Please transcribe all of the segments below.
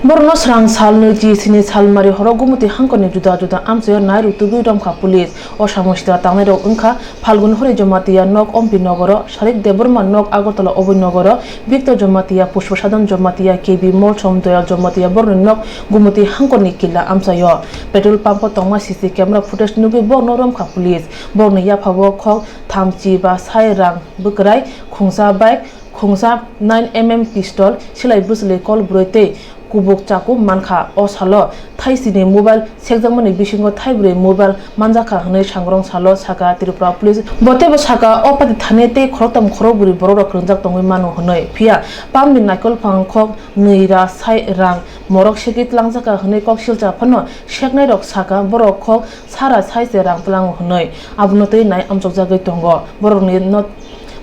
Borno Srang Salno Ji Sini Salmari Horogumuti Hankoni Juda Juda Amso Nairu Tugu Ramka Police O Shamoshta Tamero Unka Palgun Hore Jomatia Nok Ompi Nogoro Sharik Deburma Nok Agotala Obu Nogoro Victor Jomatia Pushwasadan Jomatia KB Molchom Doya Jomatia Borno Nok Gumuti Hankoni Killa Amsayo Petrol Pampo Toma CC camera footage Nubi Borno Ramka Police Borno Yapawo Kok Tamchi Ba Sairang Bukrai Khungsa Bike Khungsa 9mm pistol Silai Busle Kol Broite Kubuk Chaku Manka Osalo Thaisini mobile Sekjamoni Bishingo Thaibre mobile Manjaka Hane Shangrong Salo Saka Tripura Police Botebo Saka Opati Thanete Khrotam Khroburi Borok Kronjak Tongwi Manu Honoi Pia Pamni Nakol Pangkhok Nuira Sai Rang Morok Shekit Langjaka Hane Kok Shilcha Phano Sheknai Rok Saka Borok Khok Sara Sai Se Rang Plang Honoi Abnotei Nai Amchokja Gai Tongo Borok ni not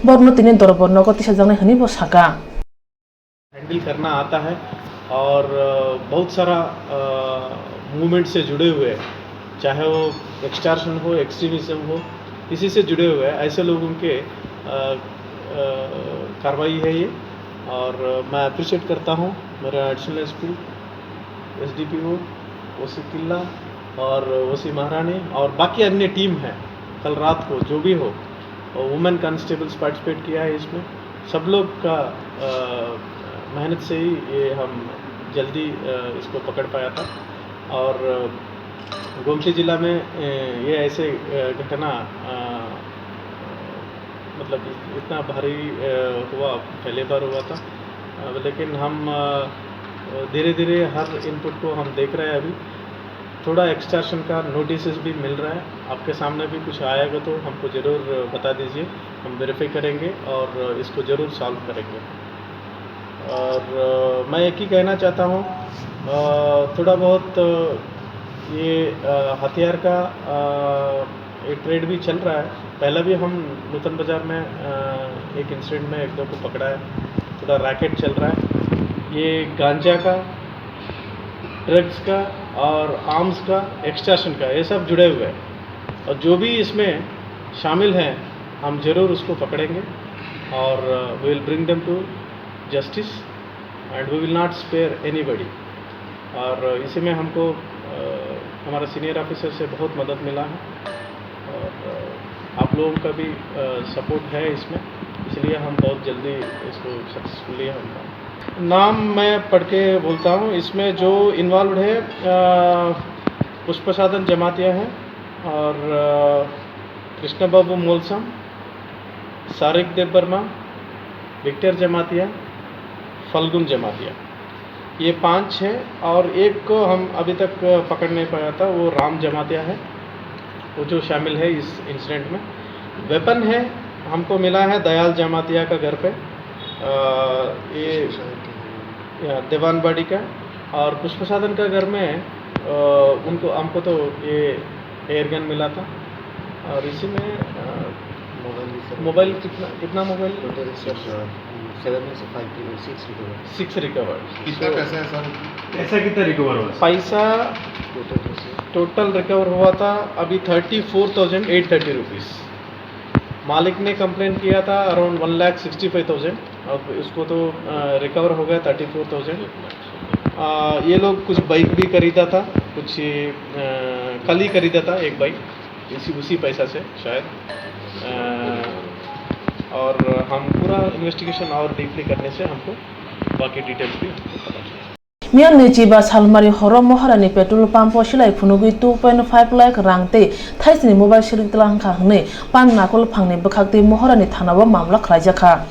Bornotini Dorbo Nogoti Sajang Hani Bo Saka handle करना आता है और बहुत सारा movement से जुड़े हुए हैं, चाहे वो एक्सटॉर्शन हो, एक्सट्रीमिज्म हो, इसी से जुड़े हुए हैं ऐसे लोगों के कार्रवाई है ये। और मैं अप्रिशिएट करता हूँ मेरा एडिशनल एसपी एसडीपीओ ओसी किला और ओसी महारानी और बाकी अन्य टीम है। कल रात को जो भी हो वुमेन कांस्टेबल्स पार्टिसिपेट किया है इसमें, सब लोग का मेहनत से ही ये हम जल्दी इसको पकड़ पाया था। और गोमती ज़िला में ये ऐसे घटना मतलब इतना भारी हुआ पहले बार हुआ था, लेकिन हम धीरे धीरे हर इनपुट को हम देख रहे हैं। अभी थोड़ा एक्सटॉर्शन का नोटिस भी मिल रहा है, आपके सामने भी कुछ आएगा तो हमको ज़रूर बता दीजिए, हम वेरीफाई करेंगे और इसको ज़रूर सॉल्व करेंगे। और मैं एक ही कहना चाहता हूँ, थोड़ा बहुत ये हथियार का एक ट्रेड भी चल रहा है। पहले भी हम नूतन बाज़ार में एक इंसिडेंट में एक दो को पकड़ा है, थोड़ा रैकेट चल रहा है। ये गांजा का, ड्रग्स का और आर्म्स का, एक्सटॉर्शन का, ये सब जुड़े हुए हैं और जो भी इसमें शामिल हैं हम ज़रूर उसको पकड़ेंगे और we will bring them to justice and we will not spare anybody. और इसी में हमको हमारा सीनियर ऑफिसर से बहुत मदद मिला है और आप लोगों का भी सपोर्ट है इसमें, इसलिए हम बहुत जल्दी इसको सक्सेसफुली हम नाम मैं पढ़ के बोलता हूँ। इसमें जो इन्वॉल्व है पुष्पसाधन जमातिया है और कृष्ण बाबू मोलसम, सारिक देव वर्मा, विक्टर जमातिया, फल्गुन जमातिया, ये 5 है। और एक को हम अभी तक पकड़ नहीं पाया था, वो राम जमातिया है, वो जो शामिल है इस इंसिडेंट में। वेपन है हमको मिला है दयाल जमातिया का घर पे, ये देवानबाड़ी का, और पुष्पसाधन का घर में उनको हमको तो ये एयरगन मिला था। और इसी में मोबाइल कितना मोबाइल 6 रिकवर। कितना पैसा है सर? पैसा कितना रिकवर हुआ? पैसा टोटल रिकवर हुआ था अभी 34,830 रुपीज़। मालिक ने कंप्लेन किया था अराउंड 1,65,000, अब इसको तो रिकवर हो गया 34,000। ये लोग कुछ बाइक भी खरीदा था, कुछ कल ही खरीदा था एक बाइक उसी पैसा से शायद। और हम पूरा इन्वेस्टिगेशन और डीपली करने से हमको बाकी डिटेल्स भी पता चला। Mian Nichiba Salmari Horo Moharani Petrol Pump Shilai Punugui 2.5 lakh Rangte, Taisini Mobile Shirik Lanka Hne, Pan Nakol Pangni Bakakti Moharani Tanawa Mamla Krajaka.